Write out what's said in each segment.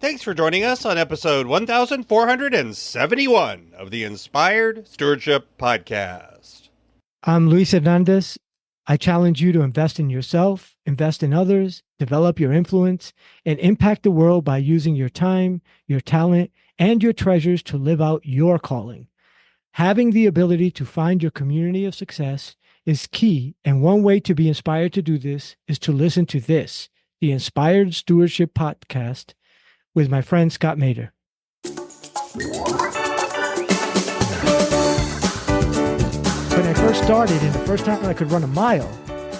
Thanks for joining us on episode 1471 of the Inspired Stewardship Podcast. I'm Luis Hernandez. I challenge you to invest in yourself, invest in others, develop your influence, and impact the world by using your time, your talent, and your treasures to live out your calling. Having the ability to find your community of success is key, and one way to be inspired to do this is to listen to this, the Inspired Stewardship Podcast, with my friend Scott Mader. When I first started, and the first time I could run a mile,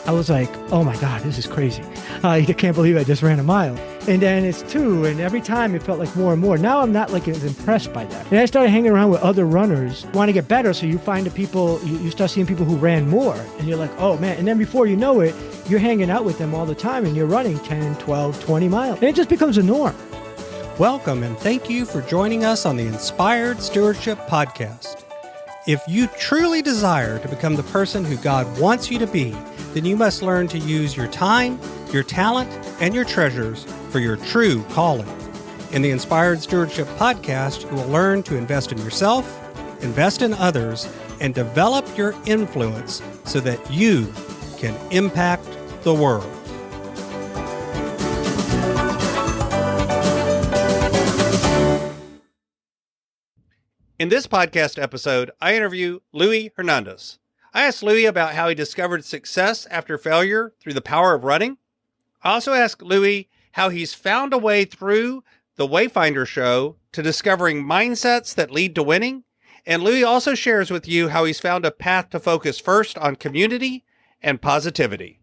I was like, oh my God, this is crazy. I can't believe I just ran a mile. And then it's 2, and every time it felt like more and more. Now I'm not like as impressed by that. And I started hanging around with other runners, want to get better. So you find the people, you start seeing people who ran more, and you're like, oh man. And then before you know it, you're hanging out with them all the time, and you're running 10, 12, 20 miles. And it just becomes a norm. Welcome, and thank you for joining us on the Inspired Stewardship Podcast. If you truly desire to become the person who God wants you to be, then you must learn to use your time, your talent, and your treasures for your true calling. In the Inspired Stewardship Podcast, you will learn to invest in yourself, invest in others, and develop your influence so that you can impact the world. In this podcast episode, I interview Luis Hernandez. I asked Luis about how he discovered success after failure through the power of running. I also asked Luis how he's found a way through the Wayfinder show to discovering mindsets that lead to winning. And Luis also shares with you how he's found a path to focus first on community and positivity.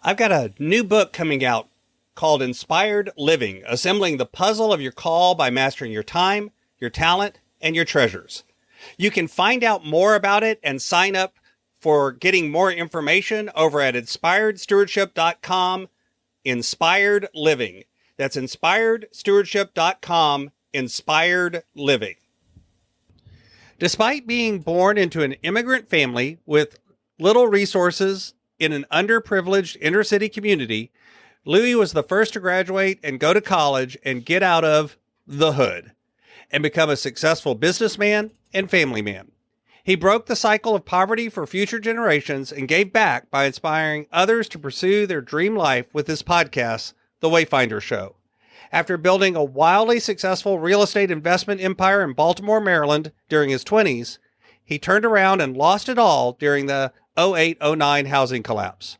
I've got a new book coming out called Inspired Living, Assembling the Puzzle of Your Call by Mastering Your Time, Your Talent, and Your Treasures. You can find out more about it and sign up for getting more information over at inspiredstewardship.com, Inspired Living. That's inspiredstewardship.com, Inspired Living. Despite being born into an immigrant family with little resources in an underprivileged inner city community, Luis was the first to graduate and go to college and get out of the hood and become a successful businessman and family man. He broke the cycle of poverty for future generations and gave back by inspiring others to pursue their dream life with his podcast, The Wayfinder Show. After building a wildly successful real estate investment empire in Baltimore, Maryland during his 20s, he turned around and lost it all during the 2008-09 housing collapse.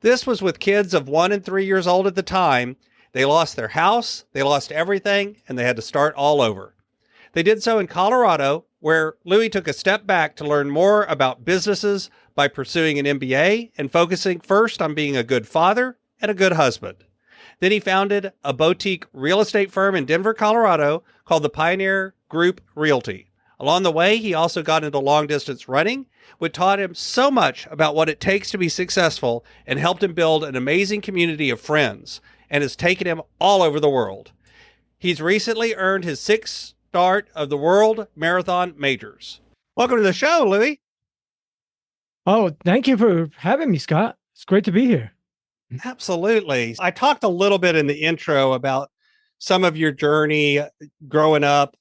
This was with kids of 1 and 3 years old at the time. They lost their house, they lost everything, and they had to start all over. They did so in Colorado, where Luis took a step back to learn more about businesses by pursuing an MBA and focusing first on being a good father and a good husband. Then he founded a boutique real estate firm in Denver, Colorado called the Pioneer Group Realty. Along the way, he also got into long-distance running, which taught him so much about what it takes to be successful and helped him build an amazing community of friends, and has taken him all over the world. He's recently earned his 6th start of the World Marathon Majors. Welcome to the show, Luis. Oh, thank you for having me, Scott. It's great to be here. Absolutely. I talked a little bit in the intro about some of your journey growing up,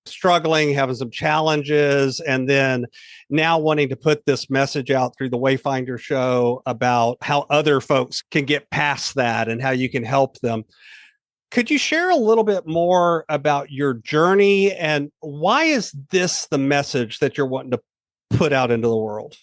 struggling, having some challenges, and then now wanting to put this message out through the Wayfinder show about how other folks can get past that and how you can help them. Could you share a little bit more about your journey and why is this the message that you're wanting to put out into the world?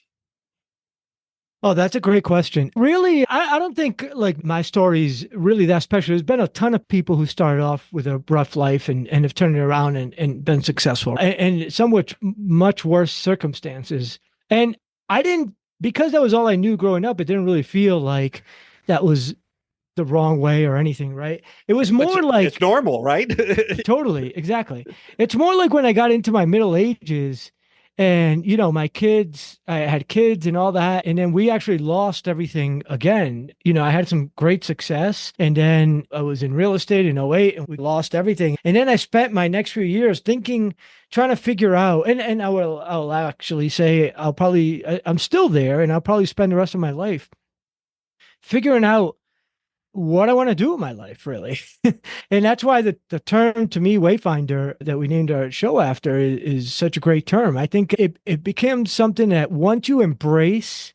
Oh, that's a great question. Really, I don't think like my story's really that special. There's been a ton of people who started off with a rough life and have turned it around and been successful and some with much worse circumstances. And I didn't, because that was all I knew growing up, it didn't really feel like that was the wrong way or anything, right? It was more like... It's normal, right? Totally, exactly. It's more like when I got into my middle ages and, you know, my kids, I had kids and all that. And then we actually lost everything again. You know, I had some great success and then I was in real estate in '08 and we lost everything. And then I spent my next few years thinking, trying to figure out, and I'll actually say I'm still there and I'll probably spend the rest of my life figuring out what I want to do with my life, really. And that's why the term to me, Wayfinder, that we named our show after is such a great term. I think it became something that once you embrace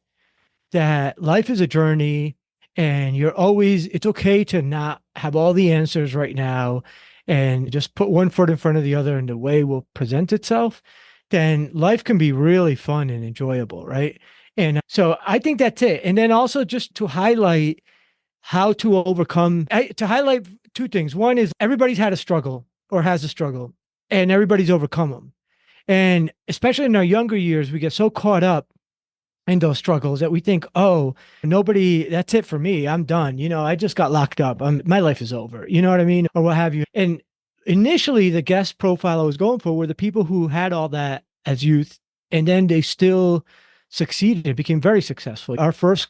that life is a journey and it's okay to not have all the answers right now and just put one foot in front of the other and the way will present itself, then life can be really fun and enjoyable, right? And so I think that's it. And then also just to highlight how to overcome, to highlight two things. One is everybody's had a struggle or has a struggle, and everybody's overcome them. And especially in our younger years, we get so caught up in those struggles that we think, oh, that's it for me. I'm done. I just got locked up. My life is over. You know what I mean? Or what have you. And initially, the guest profile I was going for were the people who had all that as youth, and then they still succeeded, became very successful. Our first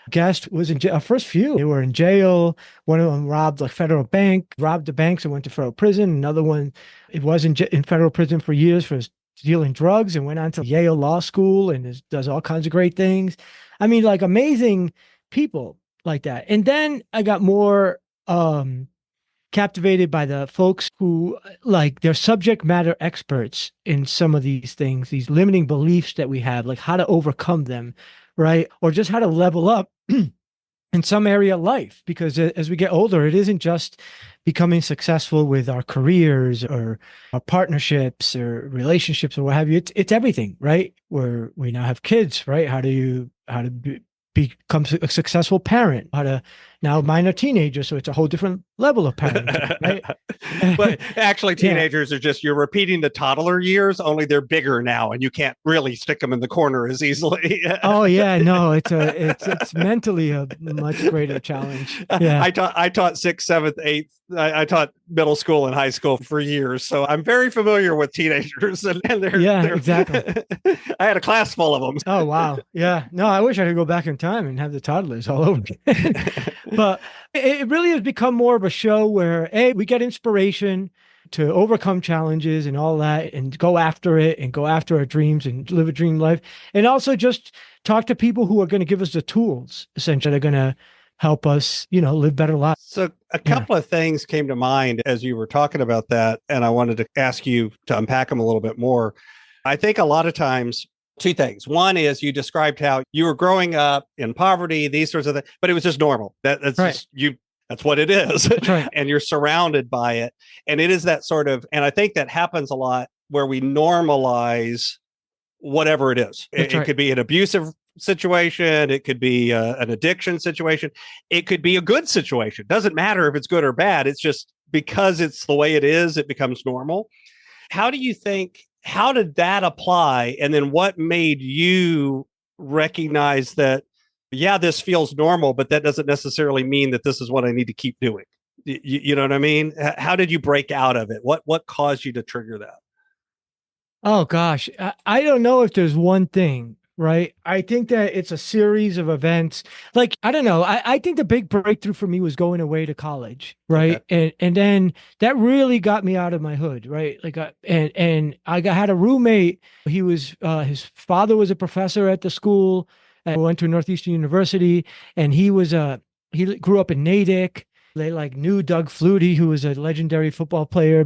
guest was in jail. Our first few, they were in jail. One of them robbed a federal bank, robbed the banks and went to federal prison. Another one, it was in federal prison for years for dealing drugs and went on to Yale Law School and does all kinds of great things. I mean, like amazing people like that. And then I got more captivated by the folks who like they're subject matter experts in some of these things, these limiting beliefs that we have, like how to overcome them, right? Or just how to level up in some area of life. Because as we get older, it isn't just becoming successful with our careers or our partnerships or relationships or what have you. It's everything, right? Where we now have kids, right? How to become a successful parent, how to now mine a teenager. So it's a whole different level of parenting, right? But actually teenagers are just, you're repeating the toddler years, only they're bigger now and you can't really stick them in the corner as easily. Oh yeah, no, it's mentally a much greater challenge. Yeah. I taught sixth, seventh, eighth. I taught middle school and high school for years. So I'm very familiar with teenagers and they're exactly. I had a class full of them. Oh, wow. Yeah. No, I wish I could go back in time and have the toddlers all over again. But it really has become more of a show where, we get inspiration to overcome challenges and all that and go after it and go after our dreams and live a dream life. And also just talk to people who are going to give us the tools, essentially, that are going to help us, live better lives. So a couple of things came to mind as you were talking about that, and I wanted to ask you to unpack them a little bit more. I think a lot of times, two things. One is you described how you were growing up in poverty, these sorts of things, but it was just normal. That's right. Just you. That's what it is. That's right. And you're surrounded by it. And it is that sort of, and I think that happens a lot where we normalize whatever it is. It could be an abusive situation. It could be an addiction situation. It could be a good situation. Doesn't matter if it's good or bad. It's just because it's the way it is, it becomes normal. How did that apply? And then what made you recognize that, yeah, this feels normal, but that doesn't necessarily mean that this is what I need to keep doing? You know what I mean? How did you break out of it? What caused you to trigger that? Oh, gosh. I don't know if there's one thing, right? I think that it's a series of events. Like, I don't know. I think the big breakthrough for me was going away to college, right? Okay. And then that really got me out of my hood, right? Like, and I had a roommate. He was, his father was a professor at the school. I went to Northeastern University, and he grew up in Natick. They knew Doug Flutie, who was a legendary football player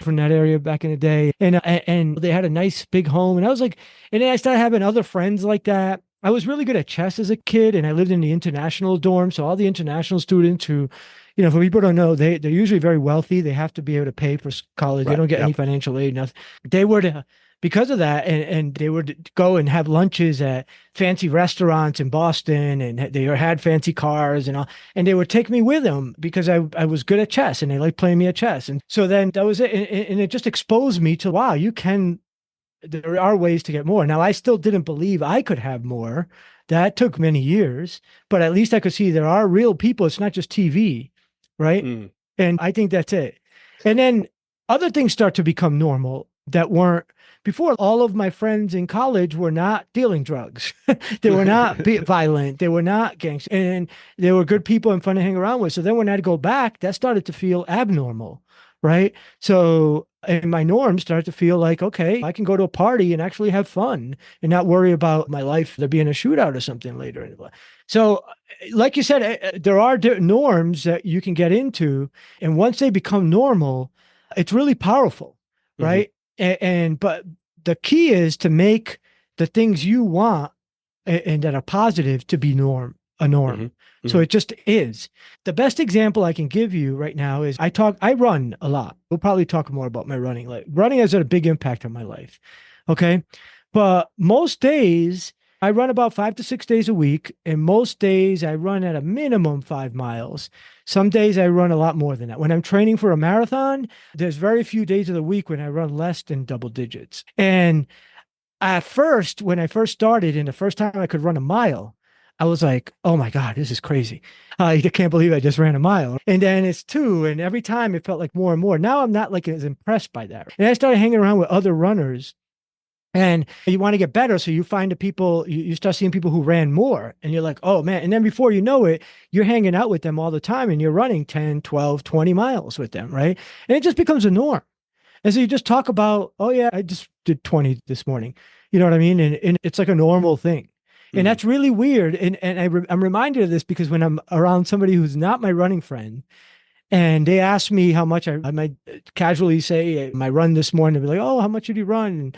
from that area back in the day. And they had a nice big home. And I was like, and then I started having other friends like that. I was really good at chess as a kid, and I lived in the international dorm. So all the international students who, for people who don't know, they're usually very wealthy. They have to be able to pay for college. Right. They don't get any financial aid, nothing. They were because of that, and they would go and have lunches at fancy restaurants in Boston, and they had fancy cars and all, and they would take me with them because I was good at chess, and they liked playing me at chess. And so then that was it, and it just exposed me to, wow, there are ways to get more. Now, I still didn't believe I could have more. That took many years, but at least I could see there are real people. It's not just TV, right? Mm. And I think that's it. And then other things start to become normal that weren't. Before, all of my friends in college were not dealing drugs. They were not violent. They were not gangsters. And they were good people and fun to hang around with. So then when I'd go back, that started to feel abnormal, right? So, and my norms start to feel like, okay, I can go to a party and actually have fun and not worry about my life there being a shootout or something later in life. So, like you said, there are norms that you can get into, and once they become normal, it's really powerful, Mm-hmm. right? But the key is to make the things you want and that are positive to be a norm. Mm-hmm. So Mm-hmm. it just is. The best example I can give you right now is I run a lot. We'll probably talk more about my running. Like running has had a big impact on my life. Okay. But most days I run about 5 to 6 days a week. And most days I run at a minimum 5 miles. Some days I run a lot more than that. When I'm training for a marathon, there's very few days of the week when I run less than double digits. And at first, when I first started and the first time I could run a mile, I was like, oh my God, this is crazy. I can't believe I just ran a mile. And then it's two. And every time it felt like more and more. Now I'm not like as impressed by that. And I started hanging around with other runners and you want to get better. So you find the people, you start seeing people who ran more and you're like, oh man. And then before you know it, you're hanging out with them all the time and you're running 10, 12, 20 miles with them, right? And it just becomes a norm. And so you just talk about, oh yeah, I just did 20 this morning. You know what I mean? And it's like a normal thing. And Mm-hmm. that's really weird. And I'm reminded of this because when I'm around somebody who's not my running friend and they ask me how much I might casually say my run this morning, they'll be like, oh, how much did you run?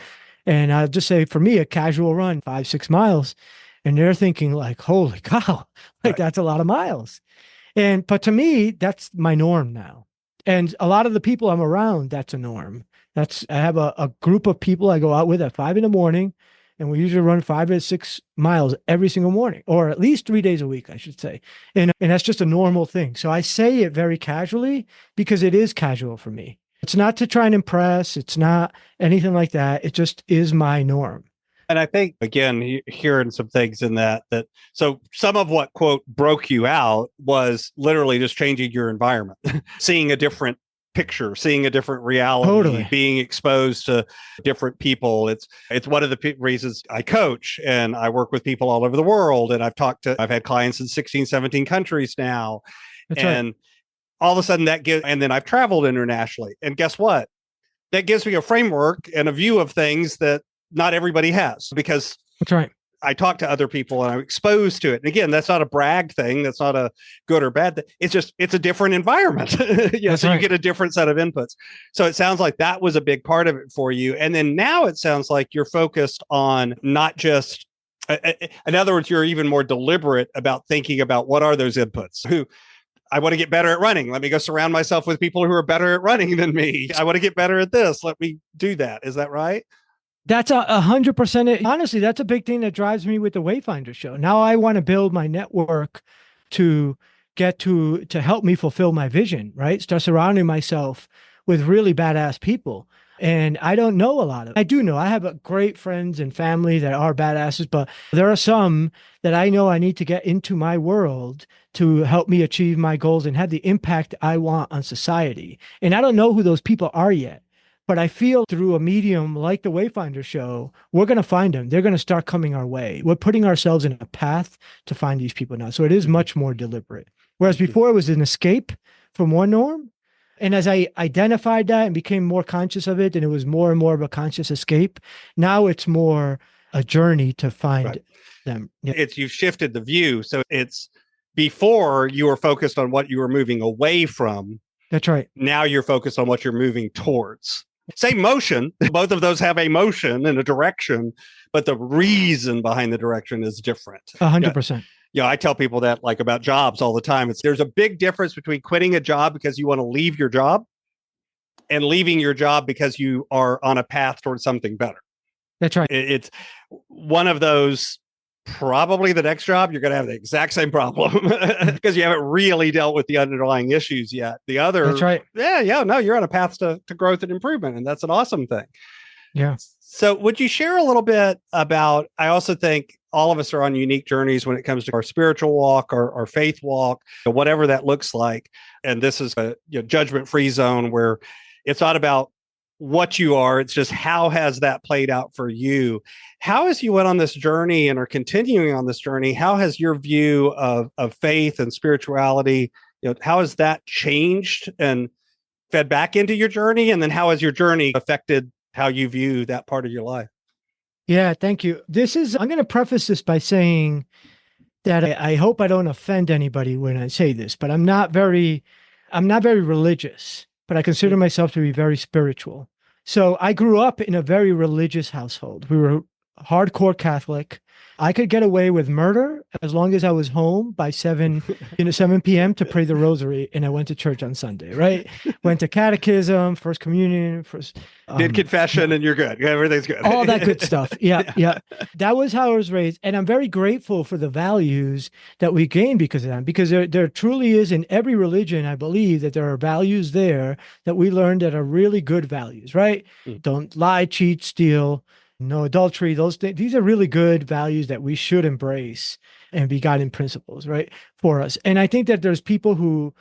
And I'll just say, for me, a casual run, 5, 6 miles. And they're thinking like, holy cow, like Right. that's a lot of miles. But to me, that's my norm now. And a lot of the people I'm around, that's a norm. I have a group of people I go out with at 5 in the morning, and we usually run 5 to 6 miles every single morning, or at least 3 days a week, I should say. And that's just a normal thing. So I say it very casually because it is casual for me. It's not to try and impress. It's not anything like that. It just is my norm. And I think, again, hearing some things in that, so some of what, quote, broke you out was literally just changing your environment, seeing a different picture, seeing a different reality, Totally. being exposed to different people. It's one of the reasons I coach and I work with people all over the world. And I've had clients in 16, 17 countries now. That's right. And all of a sudden and then I've traveled internationally. And guess what? That gives me a framework and a view of things that not everybody has, because That's right. I talk to other people and I'm exposed to it. And again, that's not a brag thing. That's not a good or bad thing. It's a different environment. That's So right. you get a different set of inputs. So it sounds like that was a big part of it for you. And then now it sounds like you're focused on not just, in other words, you're even more deliberate about thinking about what are those inputs. I want to get better at running. Let me go surround myself with people who are better at running than me. I want to get better at this. Let me do that. Is that right? That's 100%. Honestly, that's a big thing that drives me with the Wayfinder show. Now I want to build my network to get to help me fulfill my vision, right? Start surrounding myself with really badass people. And I don't know a lot of, I do know I have great friends and family that are badasses, but there are some that I know I need to get into my world to help me achieve my goals and have the impact I want on society. And I don't know who those people are yet. But I feel through a medium like the Wayfinder show, we're going to find them. They're going to start coming our way. We're putting ourselves in a path to find these people now. So it is much more deliberate. Whereas before it was an escape from one norm. And as I identified that and became more conscious of it, and it was more and more of a conscious escape, now it's more a journey to find Right. them. Yeah. You've shifted the view. So it's before you were focused on what you were moving away from. That's right. Now you're focused on what you're moving towards. Same motion. Both of those have a motion and a direction, but the reason behind the direction is different. 100%. Yeah, I tell people that like about jobs all the time. There's a big difference between quitting a job because you want to leave your job and leaving your job because you are on a path towards something better. That's right. It's one of those. Probably the next job, you're going to have the exact same problem because you haven't really dealt with the underlying issues yet. The other, That's right. No, you're on a path to growth and improvement, and that's an awesome thing. Yeah. So would you share a little bit about, I also think all of us are on unique journeys when it comes to our spiritual walk, our faith walk, whatever that looks like. And this is a judgment-free zone where it's not about what you are, it's just how has that played out for you. How, as you went on this journey and are continuing on this journey, how has your view of faith and spirituality, how has that changed? And fed back into your journey? And then how has your journey affected how you view that part of your life? Yeah, thank you. I'm going to preface this by saying that I hope I don't offend anybody when I say this, but I'm not very religious, but I consider myself to be very spiritual. So I grew up in a very religious household. We were hardcore Catholic. I could get away with murder as long as I was home by 7 p.m. to pray the rosary, and I went to church on Sunday, right? Went to catechism, first communion, did confession, and you're good. Everything's good. All that good stuff. Yeah, yeah. That was how I was raised, and I'm very grateful for the values that we gained because of them. Because there truly is in every religion, I believe that there are values there that we learned that are really good values, right? Don't lie, cheat, steal. No adultery, those things. These are really good values that we should embrace and be guiding principles, right, for us. And I think that there's people who,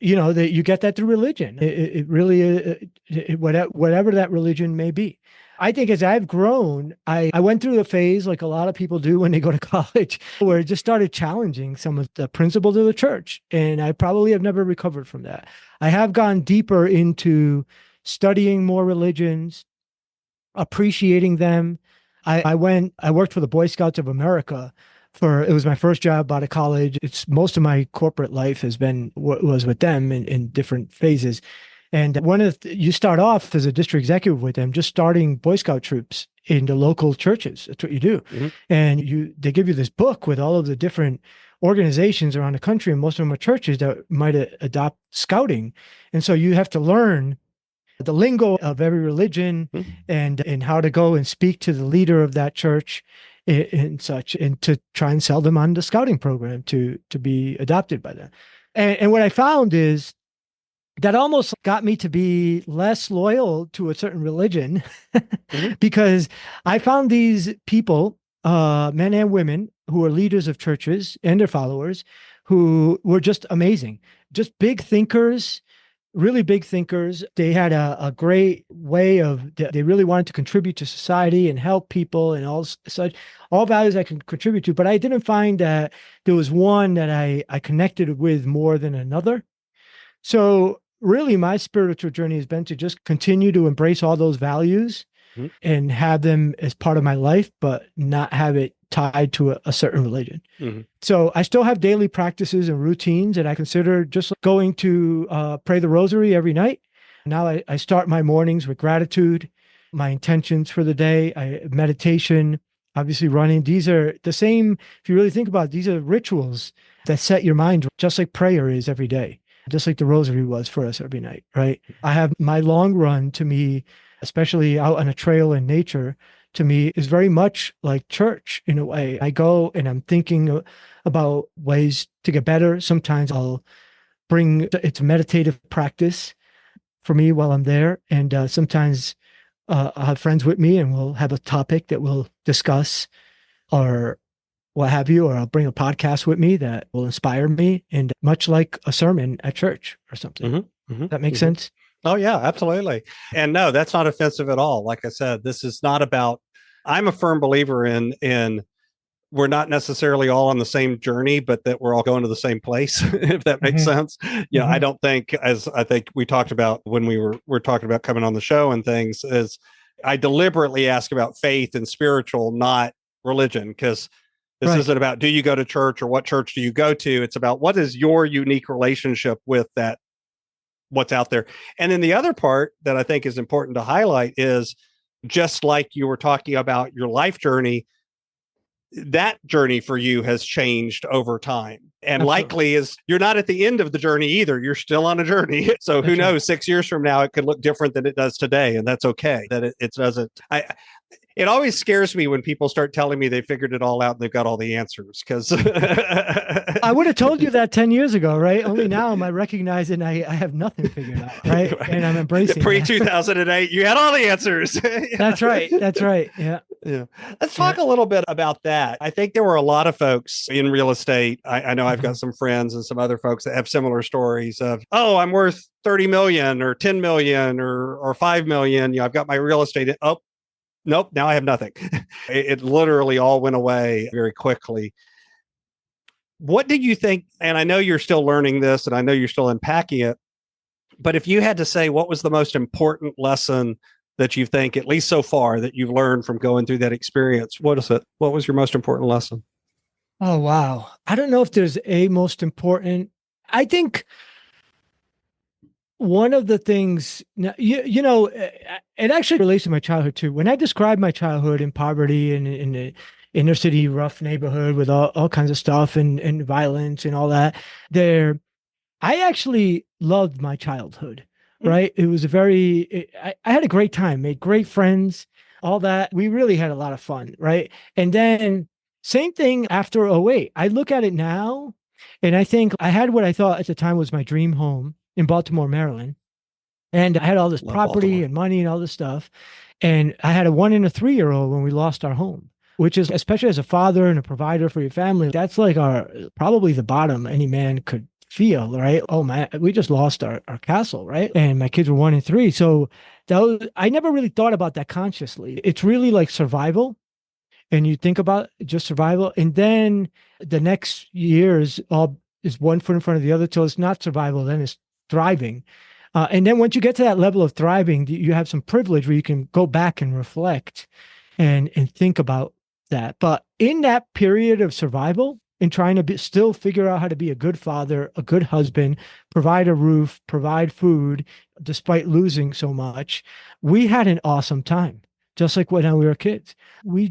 that you get that through religion. It really, whatever that religion may be. I think as I've grown, I went through the phase like a lot of people do when they go to college, where it just started challenging some of the principles of the church. And I probably have never recovered from that. I have gone deeper into studying more religions, appreciating them. I worked for the Boy Scouts of America it was my first job out of college. It's most of my corporate life was with them in different phases. And you start off as a district executive with them, just starting Boy Scout troops in the local churches. That's what you do. Mm-hmm. And they give you this book with all of the different organizations around the country, and most of them are churches that might adopt scouting. And so you have to learn the lingo of every religion and how to go and speak to the leader of that church and such, and to try and sell them on the scouting program to be adopted by them. And what I found is that almost got me to be less loyal to a certain religion because I found these people, men and women, who are leaders of churches and their followers, who were just amazing, just big thinkers, really big thinkers. They had a great way they really wanted to contribute to society and help people and all values I can contribute to. But I didn't find that there was one that I connected with more than another. So really my spiritual journey has been to just continue to embrace all those values and have them as part of my life, but not have it tied to a certain religion. So I still have daily practices and routines that I consider just like going to pray the rosary every night. Now I start my mornings with gratitude, my intentions for the day, meditation, obviously running. These are the same, if you really think about it, these are rituals that set your mind, just like prayer is every day, just like the rosary was for us every night, right? I have my long run, to me, especially out on a trail in nature, to me is very much like church in a way. I go and I'm thinking about ways to get better. Sometimes it's a meditative practice for me while I'm there. And sometimes I'll have friends with me and we'll have a topic that we'll discuss or what have you, or I'll bring a podcast with me that will inspire me, and much like a sermon at church or something. That makes sense? Oh, yeah, absolutely. And no, that's not offensive at all. Like I said, this is not about, I'm a firm believer in we're not necessarily all on the same journey, but that we're all going to the same place, if that makes sense. I don't think, as I think we talked about when we're talking about coming on the show and things, is I deliberately ask about faith and spiritual, not religion, because this isn't about, do you go to church or what church do you go to? It's about what is your unique relationship with that, what's out there. And then the other part that I think is important to highlight is, just like you were talking about your life journey, that journey for you has changed over time. And likely is you're not at the end of the journey either. You're still on a journey. So who knows, 6 years from now, it could look different than it does today. And that's okay. That it doesn't. It always scares me when people start telling me they figured it all out and they've got all the answers, because I would have told you that 10 years ago, right? Only now am I recognizing I have nothing figured out, right? And I'm embracing pre-2008, you had all the answers. That's right. That's right. Yeah. Yeah. Let's talk a little bit about that. I think there were a lot of folks in real estate. I know I've got some friends and some other folks that have similar stories of, oh, I'm worth 30 million or 10 million or 5 million. I've got my real estate. Oh, nope, now I have nothing. It literally all went away very quickly. What did you think? And I know you're still learning this and I know you're still unpacking it, But if you had to say what was the most important lesson that you think, at least so far, that you've learned from going through that experience, what is it? What was your most important lesson? Oh, wow. I don't know if there's a most important. I think one of the things, it actually relates to my childhood too. When I describe my childhood in poverty and in the inner city, rough neighborhood with all kinds of stuff and violence and all that, I actually loved my childhood, right? It was I had a great time, made great friends, all that. We really had a lot of fun, right? And then same thing after '08. I look at it now and I think I had what I thought at the time was my dream home in Baltimore, Maryland. And I had all this Love property Baltimore. and money and all this stuff. And I had a 1 and a 3-year-old when we lost our home, which is, especially as a father and a provider for your family, that's like probably the bottom any man could feel, right? Oh man, we just lost our castle, right? And my kids were 1 and 3. So I never really thought about that consciously. It's really like survival. And you think about just survival. And then the next years all is one foot in front of the other till it's not survival, then it's thriving. And then once you get to that level of thriving, you have some privilege where you can go back and reflect and think about that. But in that period of survival and trying to still figure out how to be a good father, a good husband, provide a roof, provide food, despite losing so much, we had an awesome time. Just like when we were kids, we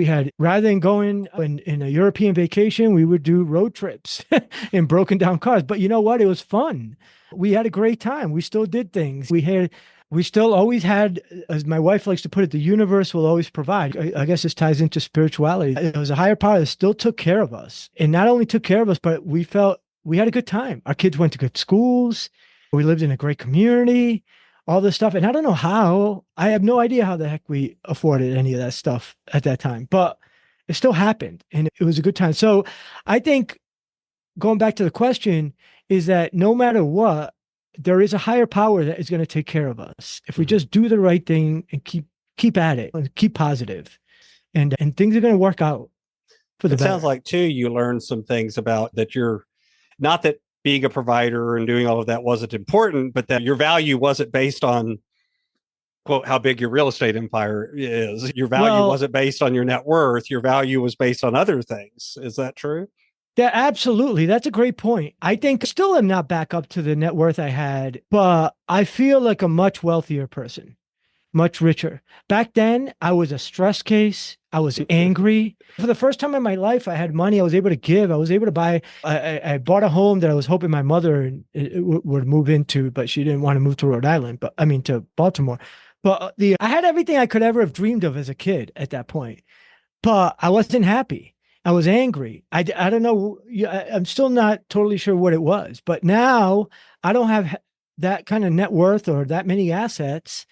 had, rather than going in a European vacation, we would do road trips in broken down cars. But you know what? It was fun. We had a great time. We still did things. We still always had, as my wife likes to put it, the universe will always provide. I guess this ties into spirituality. It was a higher power that still took care of us. And not only took care of us, but we felt we had a good time. Our kids went to good schools. We lived in a great community, all this stuff. And I don't know how, I have no idea how the heck we afforded any of that stuff at that time, but it still happened and it was a good time. So I think going back to the question is that no matter what, there is a higher power that is going to take care of us. If we just do the right thing and keep at it and keep positive, and things are going to work out for the better. It sounds like too, you learned some things about that you're not that being a provider and doing all of that wasn't important, but that your value wasn't based on, quote, how big your real estate empire is. Your value wasn't based on your net worth. Your value was based on other things. Is that true? Yeah, absolutely. That's a great point. I think still am not back up to the net worth I had, but I feel like a much wealthier person, much richer. Back then, I was a stress case. I was angry. For the first time in my life, I had money. I was able to give. I was able to buy. I bought a home that I was hoping my mother would move into, but she didn't want to move to Rhode Island, to Baltimore. But I had everything I could ever have dreamed of as a kid at that point, but I wasn't happy. I was angry. I don't know. I'm still not totally sure what it was, but now I don't have that kind of net worth or that many assets.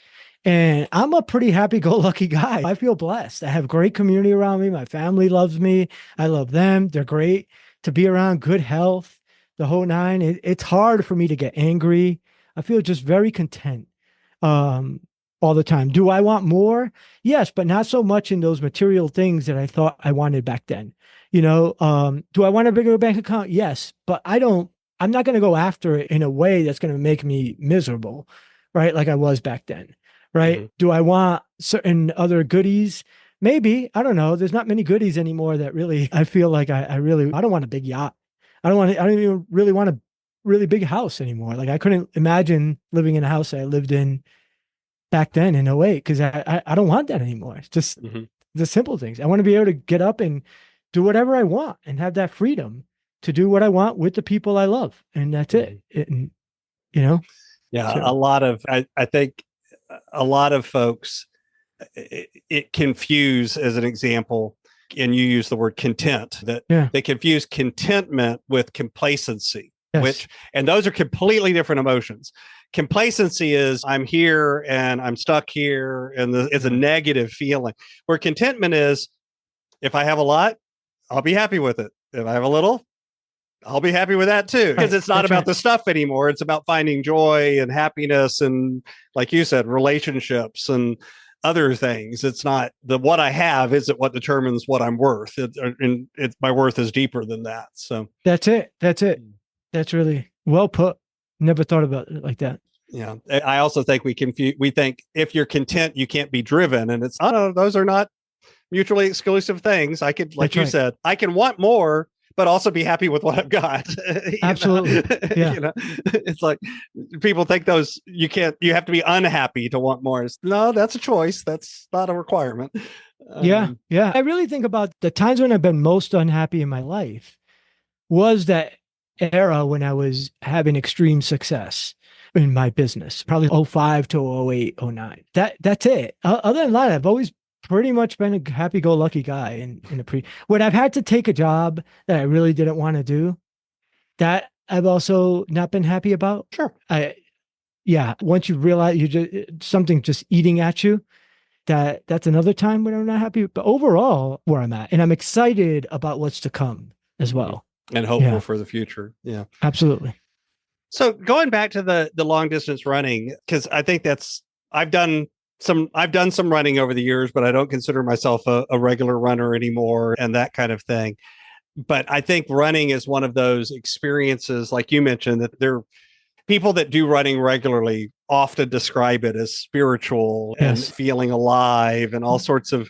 And I'm a pretty happy-go-lucky guy. I feel blessed. I have great community around me. My family loves me. I love them. They're great to be around, good health, the whole nine. It's hard for me to get angry. I feel just very content all the time. Do I want more? Yes, but not so much in those material things that I thought I wanted back then. Do I want a bigger bank account? Yes, but I'm not going to go after it in a way that's going to make me miserable, right? Like I was back then. Right. Mm-hmm. Do I want certain other goodies? Maybe. I don't know. There's not many goodies anymore that really, I feel like I don't want a big yacht. I don't even really want a really big house anymore. Like I couldn't imagine living in a house I lived in back then in '08 because I don't want that anymore. It's just the simple things. I want to be able to get up and do whatever I want and have that freedom to do what I want with the people I love. And that's it. Yeah. So. A lot of, I think, a lot of folks, it confuse, as an example, and you use the word content, that they confuse contentment with complacency, and those are completely different emotions. Complacency is I'm here and I'm stuck here, and it's a negative feeling, where contentment is if I have a lot, I'll be happy with it. If I have a little, I'll be happy with that too, because it's not about the stuff anymore. It's about finding joy and happiness and, like you said, relationships and other things. It's not what I have isn't what determines what I'm worth. My worth is deeper than that. So that's it. That's really well put. Never thought about it like that. Yeah. I also think we think if you're content, you can't be driven. And it's, oh, no, those are not mutually exclusive things. I could, like That's you right. said, I can want more, but also be happy with what I've got. Absolutely. Yeah. It's like people think you have to be unhappy to want more. No, that's a choice. That's not a requirement. Yeah. Yeah. I really think about the times when I've been most unhappy in my life was that era when I was having extreme success in my business, probably '05 to '08, '09. That's it. Other than that, I've always pretty much been a happy-go-lucky guy when I've had to take a job that I really didn't want to do, that I've also not been happy about. Sure. Yeah, once you realize you just something just eating at you, that's another time when I'm not happy. But overall, where I'm at, and I'm excited about what's to come as well. And hopeful for the future. Yeah, absolutely. So going back to the long distance running, because I think I've done some running over the years, but I don't consider myself a regular runner anymore and that kind of thing. But I think running is one of those experiences, like you mentioned, that there people that do running regularly often describe it as spiritual and feeling alive and all sorts of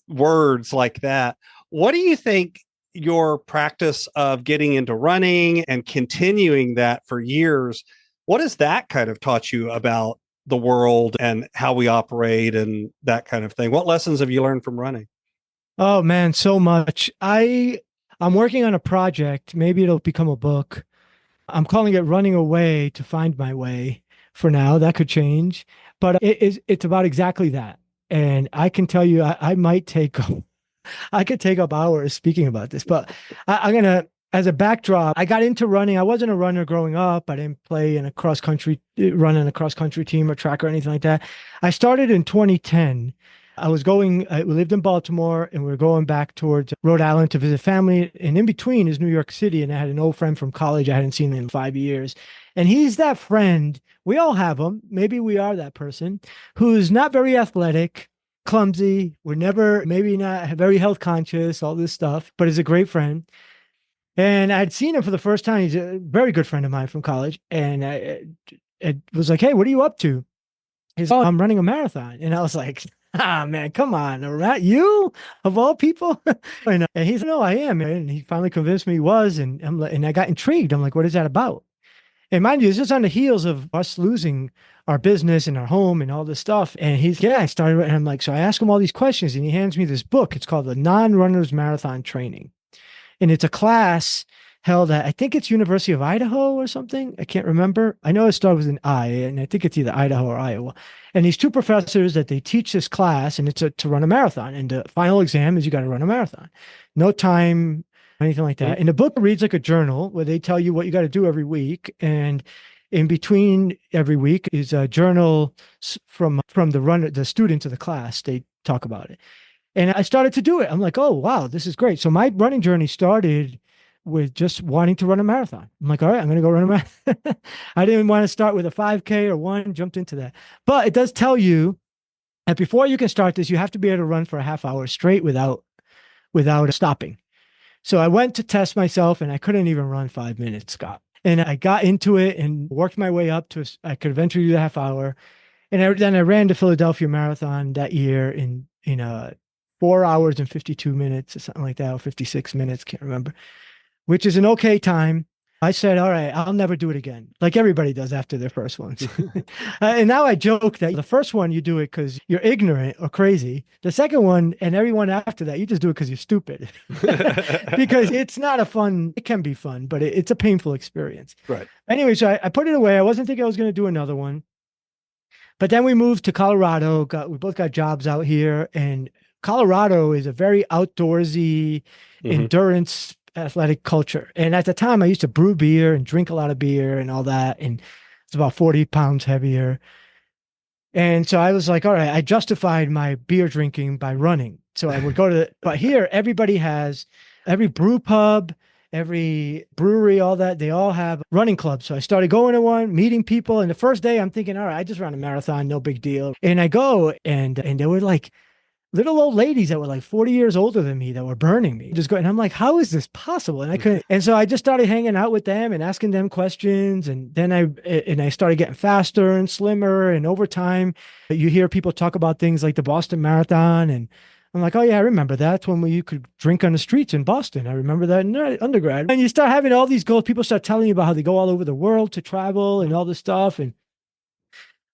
words like that. What do you think your practice of getting into running and continuing that for years, what has that kind of taught you about the world and how we operate and that kind of thing? What lessons have you learned from running? Oh man, so much. I'm working on a project. Maybe it'll become a book. I'm calling it Running Away to Find My Way for now. That could change, but it's about exactly that. And I can tell you, I might I could take up hours speaking about this, but I'm going to, as a backdrop, I got into running. I wasn't a runner growing up. I didn't play in a run in a cross country team or track or anything like that. I started in 2010. We lived in Baltimore and we were going back towards Rhode Island to visit family. And in between is New York City. And I had an old friend from college I hadn't seen in 5 years. And he's that friend. We all have him. Maybe we are that person who's not very athletic, clumsy. Maybe not very health conscious, all this stuff, but is a great friend. And I'd seen him for the first time. He's a very good friend of mine from college. And it was like, hey, what are you up to? He's, oh, I'm running a marathon. And I was like, ah, man, come on, you of all people. And he's, no, I am. And he finally convinced me he was. And I got intrigued. I'm like, what is that about? And mind you, this is on the heels of us losing our business and our home and all this stuff. And I started, and I'm like, so I ask him all these questions and he hands me this book. It's called The Non-Runners Marathon Training. And it's a class held at, I think it's University of Idaho or something. I can't remember. I know it starts with an I, and I think it's either Idaho or Iowa. And these two professors that they teach this class, and it's to run a marathon. And the final exam is you got to run a marathon. No time, anything like that. And the book reads like a journal where they tell you what you got to do every week. And in between every week is a journal from the students of the class. They talk about it. And I started to do it. I'm like, oh, wow, this is great. So my running journey started with just wanting to run a marathon. I'm like, all right, I'm going to go run a marathon. I didn't want to start with a 5K or one, jumped into that. But it does tell you that before you can start this, you have to be able to run for a half hour straight without stopping. So I went to test myself and I couldn't even run 5 minutes, Scott. And I got into it and worked my way up to, I could eventually do the half hour. And then I ran the Philadelphia Marathon that year in 4 hours and 52 minutes or something like that, or 56 minutes, can't remember, which is an okay time. I said, all right, I'll never do it again, like everybody does after their first ones. And now I joke that the first one, you do it because you're ignorant or crazy. The second one and everyone after that, you just do it because you're stupid. Because it's not it can be fun, but it's a painful experience. Right. Anyway, so I put it away. I wasn't thinking I was going to do another one. But then we moved to Colorado. We both got jobs out here. And Colorado is a very outdoorsy, endurance athletic culture. And at the time I used to brew beer and drink a lot of beer and all that. And it's about 40 pounds heavier. And so I was like, all right, I justified my beer drinking by running. So I would go but here every brew pub, every brewery, all that, they all have running clubs. So I started going to one, meeting people. And the first day I'm thinking, all right, I just ran a marathon, no big deal. And I go and they were like, little old ladies that were like 40 years older than me that were burning me. Just going, and I'm like, how is this possible? And I couldn't. And so I just started hanging out with them and asking them questions. And then I started getting faster and slimmer. And over time, you hear people talk about things like the Boston Marathon. And I'm like, oh yeah, I remember that. That's when you could drink on the streets in Boston. I remember that in undergrad. And you start having all these goals. People start telling you about how they go all over the world to travel and all this stuff. And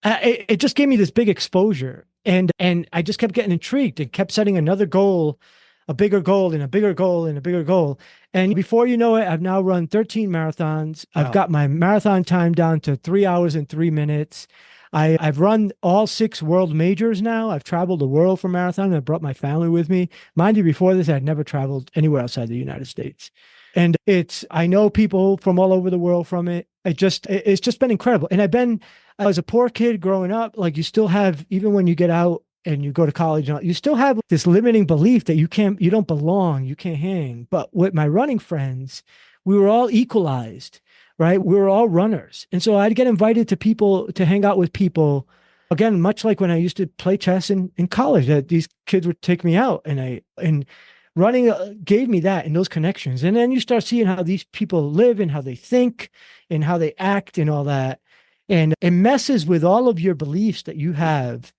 it just gave me this big exposure. And I just kept getting intrigued and kept setting another goal, a bigger goal and a bigger goal and a bigger goal. And before you know it, I've now run 13 marathons. Wow. I've got my marathon time down to 3 hours and 3 minutes. I've run all 6 world majors now. I've traveled the world for marathon. I brought my family with me. Mind you, before this, I'd never traveled anywhere outside the United States. And I know people from all over the world from it. It's just been incredible. And I was a poor kid growing up. Like you still have, even when you get out and you go to college, you still have this limiting belief that you don't belong, you can't hang. But with my running friends, we were all equalized, right? We were all runners. And so I'd get invited to hang out with people, again, much like when I used to play chess in college, that these kids would take me out, and running gave me that and those connections. And then you start seeing how these people live and how they think and how they act and all that. And it messes with all of your beliefs that you have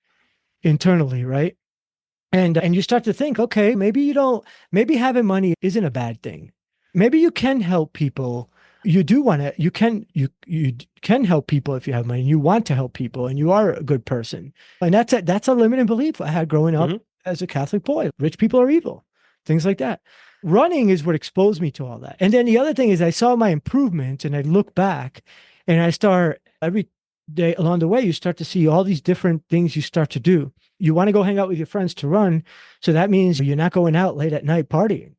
internally, right? And you start to think, okay, maybe having money isn't a bad thing. Maybe you can help people. You can help people if you have money. You want to help people and you are a good person. And that's a limiting belief I had growing up as a Catholic boy. Rich people are evil, things like that. Running is what exposed me to all that. And then the other thing is I saw my improvement and I look back and I start every day along the way, you start to see all these different things you start to do. You want to go hang out with your friends to run. So that means you're not going out late at night partying.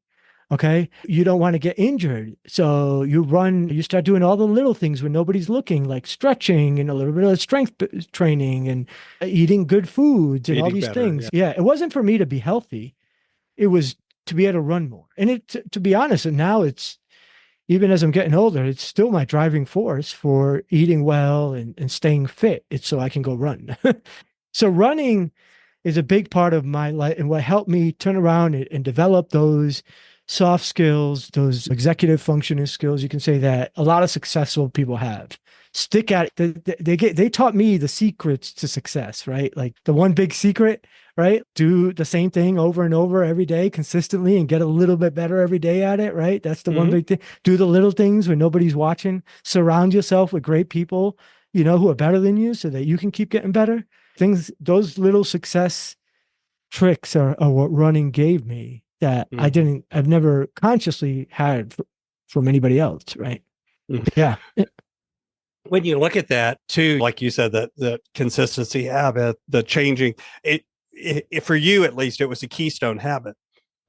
Okay. You don't want to get injured. So you start doing all the little things when nobody's looking, like stretching and a little bit of strength training and eating good foods and all these things. Yeah. It wasn't for me to be healthy. It was to be able to run more. And to be honest, and now even as I'm getting older, it's still my driving force for eating well and staying fit. It's so I can go run. So running is a big part of my life and what helped me turn around and develop those soft skills, those executive functioning skills, you can say, that a lot of successful people have. Stick at it. They taught me the secrets to success, right? Like the one big secret, right? Do the same thing over and over every day consistently and get a little bit better every day at it, right? That's the one big thing. Do the little things when nobody's watching. Surround yourself with great people, who are better than you so that you can keep getting better. Those little success tricks are what running gave me that I've never consciously had from anybody else, right? Yeah. When you look at that too, like you said, that the consistency habit, the changing, it for you at least, it was a keystone habit.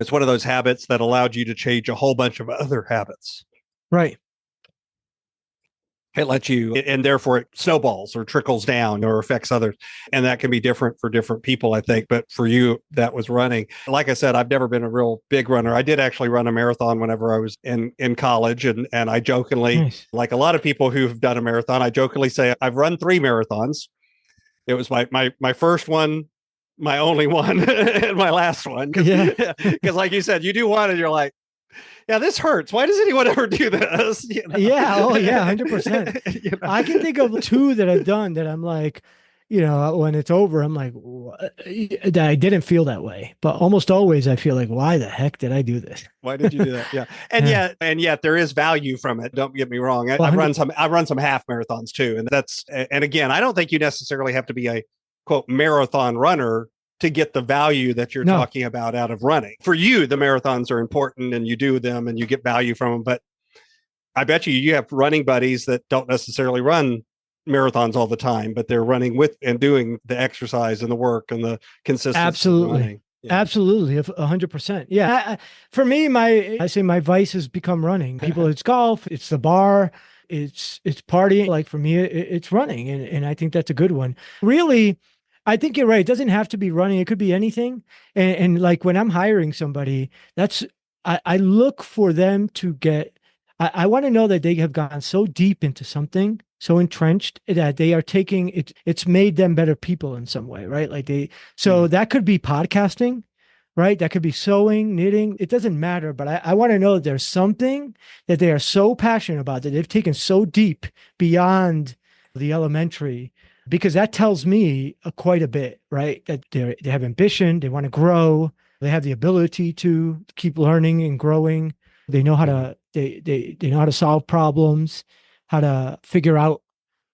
It's one of those habits that allowed you to change a whole bunch of other habits. Right. It lets you, and therefore it snowballs or trickles down or affects others. And that can be different for different people, I think. But for you, that was running. Like I said, I've never been a real big runner. I did actually run a marathon whenever I was in college. And I jokingly, like a lot of people who've done a marathon, I jokingly say I've run 3 marathons. It was my first one, my only one, and my last one. Because like you said, you do one and you're like, yeah, this hurts. Why does anyone ever do this? Yeah. Oh, yeah. 100%. I can think of 2 that I've done that I'm like, when it's over, I'm like, that I didn't feel that way. But almost always I feel like, why the heck did I do this? Why did you do that? Yeah. And yet there is value from it. Don't get me wrong. I run some half marathons too. And again, I don't think you necessarily have to be a quote marathon runner to get the value that you're talking about out of running. For you, the marathons are important and you do them and you get value from them. But I bet you have running buddies that don't necessarily run marathons all the time, but they're running with and doing the exercise and the work and the consistency. Absolutely. Yeah. Absolutely. 100%. Yeah. For me, I say my vice has become running. People, it's golf, it's the bar, it's partying. Like for me, it's running. And I think that's a good one. Really, I think you're right. It doesn't have to be running. It could be anything. And like when I'm hiring somebody, I look for them to get I want to know that they have gone so deep into something, so entrenched that they are taking it. It's made them better people in some way, right? So that could be podcasting, right? That could be sewing, knitting. It doesn't matter, but I want to know that there's something that they are so passionate about that they've taken so deep beyond the elementary, because that tells me quite a bit, right? That they have ambition, they want to grow, they have the ability to keep learning and growing. They know how to they know how to solve problems, how to figure out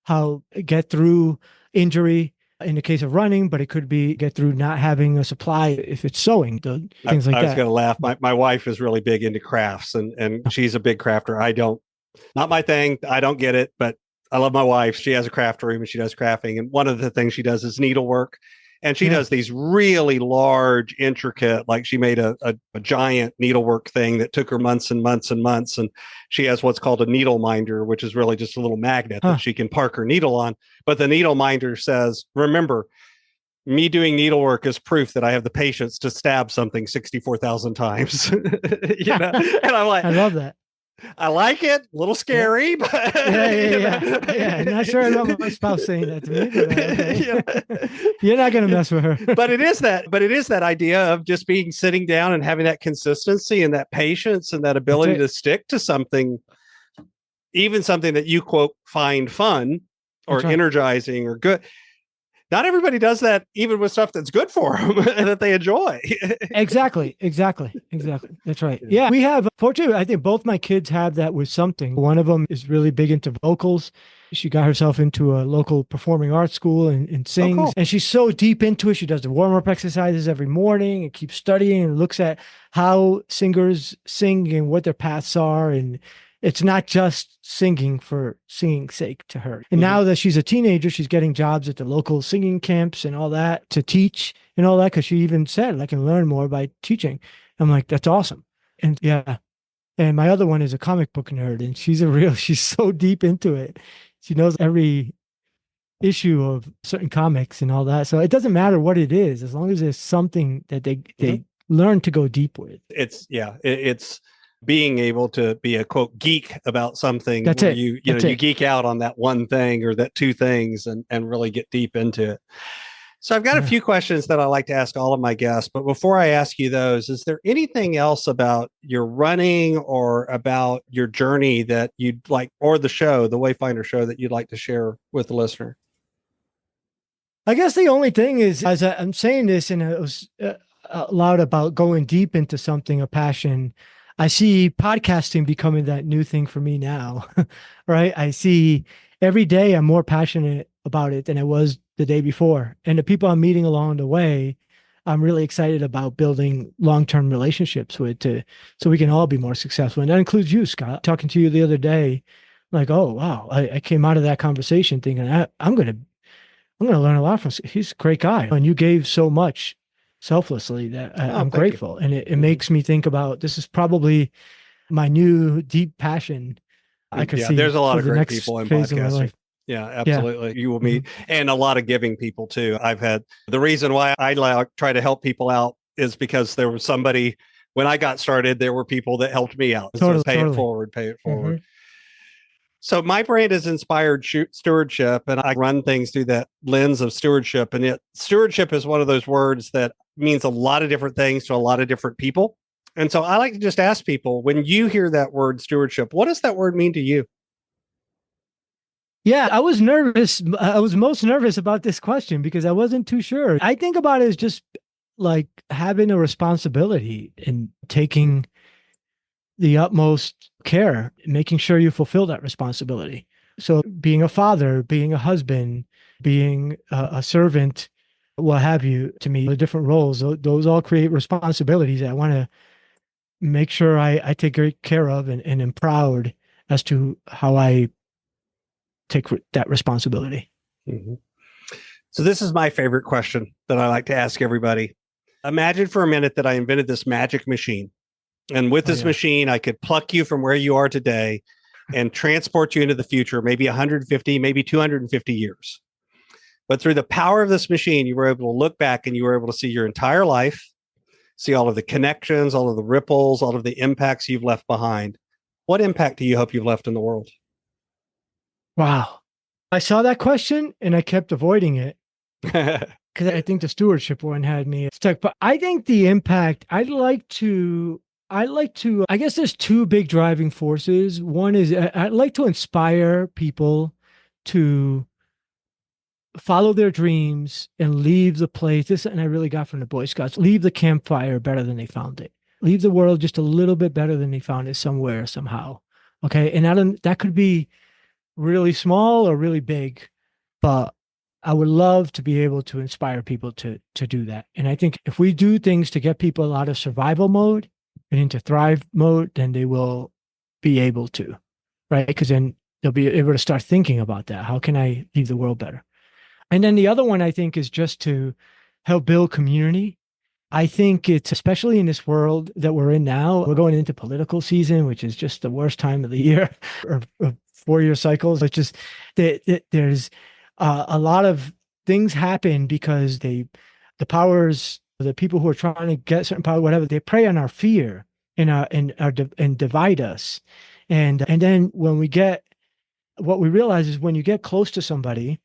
how get through injury in the case of running, but it could be get through not having a supply if it's sewing, things like that. I was going to laugh. My wife is really big into crafts, and she's a big crafter. I don't, not my thing. I don't get it, but I love my wife. She has a craft room and she does crafting. And one of the things she does is needlework. And she does these really large, intricate, like she made a giant needlework thing that took her months and months and months. And she has what's called a needle minder, which is really just a little magnet that she can park her needle on. But the needle minder says, remember, me doing needlework is proof that I have the patience to stab something 64,000 times. You know? And I'm like, I love that. I like it. A little scary, but yeah. Not sure about my spouse saying that to me, but okay. You're not going to mess with her. But it is that idea of just sitting down and having that consistency and that patience and that ability to stick to something, even something that you quote find fun or energizing or good. Not everybody does that, even with stuff that's good for them and that they enjoy. Exactly. That's right. Yeah. We have, fortunately, I think both my kids have that with something. One of them is really big into vocals. She got herself into a local performing arts school and sings. Oh, cool. And she's so deep into it. She does the warm-up exercises every morning and keeps studying and looks at how singers sing and what their paths are. And it's not just singing for singing's sake to her. And now that she's a teenager, she's getting jobs at the local singing camps and all that to teach and all that. Cause she even said, I can learn more by teaching. I'm like, that's awesome. And yeah. And my other one is a comic book nerd, and she's so deep into it. She knows every issue of certain comics and all that. So it doesn't matter what it is, as long as there's something that they learn to go deep with. It's being able to be a quote geek about something. That's where it. You geek out on that one thing or that two things and really get deep into it. So I've got a few questions that I like to ask all of my guests, but before I ask you those, is there anything else about your running or about your journey that you'd like, or the show, the Wayfinder show, that you'd like to share with the listener? I guess the only thing is, as I'm saying this and it was loud about going deep into something, a passion, I see podcasting becoming that new thing for me now, right? I see every day I'm more passionate about it than I was the day before. And the people I'm meeting along the way, I'm really excited about building long-term relationships with so we can all be more successful. And that includes you, Scott. Talking to you the other day, like, oh, wow, I came out of that conversation thinking I'm going to learn a lot from him. He's a great guy. And you gave so much selflessly that I'm grateful. You. And it makes me think about, this is probably my new deep passion. I could see there's a lot of great people in podcasting. Yeah, absolutely. Yeah. You will meet and a lot of giving people too. I've had the reason why I try to help people out is because there was somebody when I got started, there were people that helped me out. So pay it forward. Mm-hmm. So my brand is Inspired Stewardship, and I run things through that lens of stewardship. And stewardship is one of those words that means a lot of different things to a lot of different people. And so I like to just ask people, when you hear that word stewardship, what does that word mean to you? Yeah, I was nervous. I was most nervous about this question because I wasn't too sure. I think about it as just like having a responsibility and taking the utmost care, making sure you fulfill that responsibility. So being a father, being a husband, being a servant, what have you, to me, the different roles, those all create responsibilities that I want to make sure I take great care of and am proud as to how I take that responsibility. Mm-hmm. So this is my favorite question that I like to ask everybody. Imagine for a minute that I invented this magic machine. And with this machine, I could pluck you from where you are today and transport you into the future, maybe 150, maybe 250 years. But through the power of this machine, you were able to look back and you were able to see your entire life, see all of the connections, all of the ripples, all of the impacts you've left behind. What impact do you hope you've left in the world? Wow. I saw that question and I kept avoiding it because I think the stewardship one had me stuck. But I think the impact, I guess there's two big driving forces. One is I'd like to inspire people to follow their dreams and leave the place. This, and I really got from the Boy Scouts, leave the campfire better than they found it. Leave the world just a little bit better than they found it somewhere, somehow. Okay. And that could be really small or really big, but I would love to be able to inspire people to do that. And I think if we do things to get people out of survival mode and into thrive mode, then they will be able to, right? Because then they'll be able to start thinking about that. How can I leave the world better? And then the other one, I think, is just to help build community. I think it's, especially in this world that we're in now, we're going into political season, which is just the worst time of the year, or 4-year cycles. It's just there's a lot of things happen because the powers, the people who are trying to get certain power, whatever, they prey on our fear and divide us. And then when we get, what we realize is when you get close to somebody,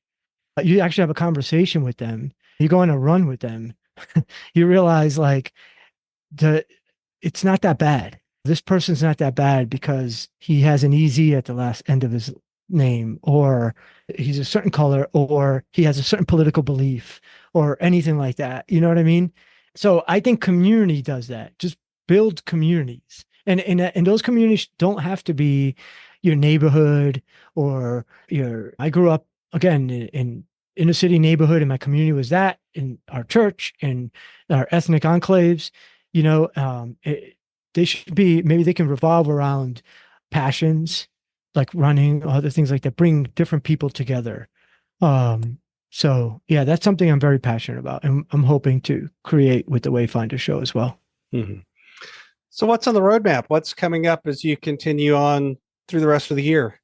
you actually have a conversation with them, you go on a run with them, you realize like it's not that bad. This person's not that bad because he has an EZ at the last end of his name, or he's a certain color, or he has a certain political belief, or anything like that. You know what I mean? So I think community does that. Just build communities. And those communities don't have to be your neighborhood or I grew up again in inner city neighborhood, and my community was that in our church and our ethnic enclaves. They should be, maybe they can revolve around passions like running or other things like that, bring different people together. So yeah, that's something I'm very passionate about, and I'm hoping to create with the Wayfinder show as well. Mm-hmm. So what's on the roadmap? What's coming up as you continue on through the rest of the year?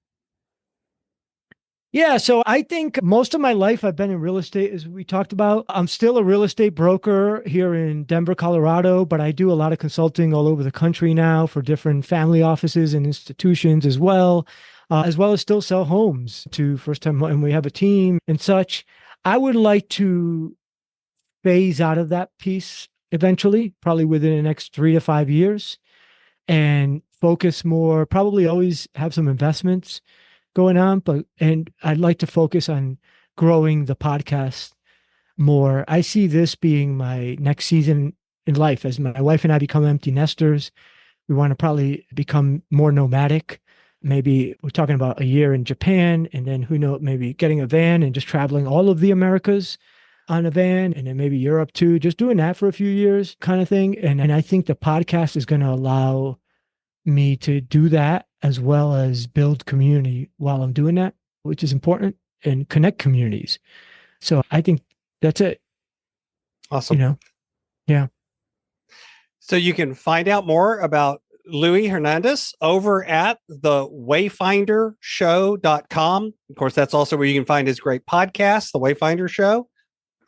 Yeah, so I think most of my life I've been in real estate, as we talked about. I'm still a real estate broker here in Denver, Colorado, but I do a lot of consulting all over the country now for different family offices and institutions as well as still sell homes to first-time, and we have a team and such. I would like to phase out of that piece eventually, probably within the next 3 to 5 years, and focus more, probably always have some investments going on, and I'd like to focus on growing the podcast more. I see this being my next season in life as my wife and I become empty nesters. We want to probably become more nomadic. Maybe we're talking about a year in Japan, and then who knows, maybe getting a van and just traveling all of the Americas on a van, and then maybe Europe too, just doing that for a few years kind of thing. And I think the podcast is going to allow me to do that as well as build community while I'm doing that, which is important, and connect communities. So I think that's it. Awesome. Yeah. So you can find out more about Louis Hernandez over at the wayfindershow.com. Of course, that's also where you can find his great podcast, The Wayfinder Show.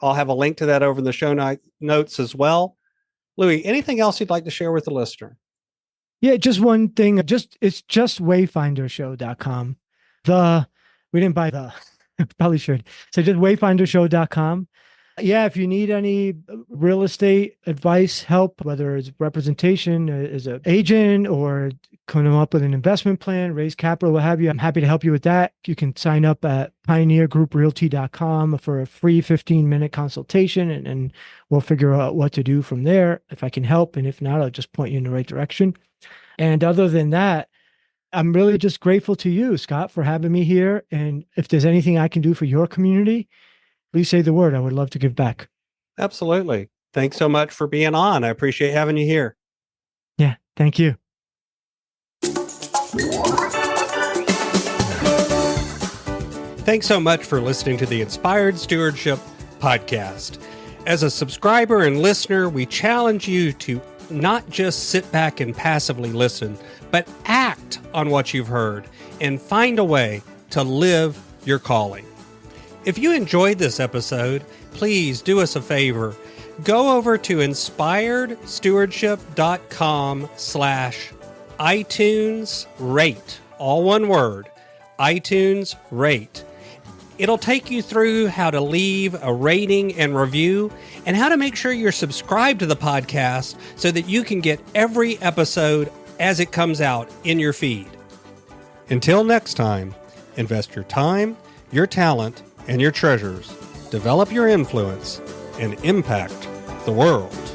I'll have a link to that over in the show notes as well. Louis, anything else you'd like to share with the listener? Yeah, just one thing. It's just wayfindershow.com. We didn't buy the, probably should. So just wayfindershow.com. Yeah, if you need any real estate advice, help, whether it's representation as an agent or coming up with an investment plan, raise capital, what have you, I'm happy to help you with that. You can sign up at pioneergrouprealty.com for a free 15-minute consultation, and we'll figure out what to do from there if I can help. And if not, I'll just point you in the right direction. And other than that, I'm really just grateful to you, Scott, for having me here. And if there's anything I can do for your community, please say the word. I would love to give back. Absolutely. Thanks so much for being on. I appreciate having you here. Yeah, thank you. Thanks so much for listening to the Inspired Stewardship podcast. As a subscriber and listener, we challenge you to not just sit back and passively listen, but act on what you've heard and find a way to live your calling. If you enjoyed this episode, please do us a favor. Go over to inspiredstewardship.com/ iTunes Rate, all one word, iTunes Rate. It'll take you through how to leave a rating and review and how to make sure you're subscribed to the podcast so that you can get every episode as it comes out in your feed. Until next time, invest your time, your talent, and your treasures. Develop your influence and impact the world.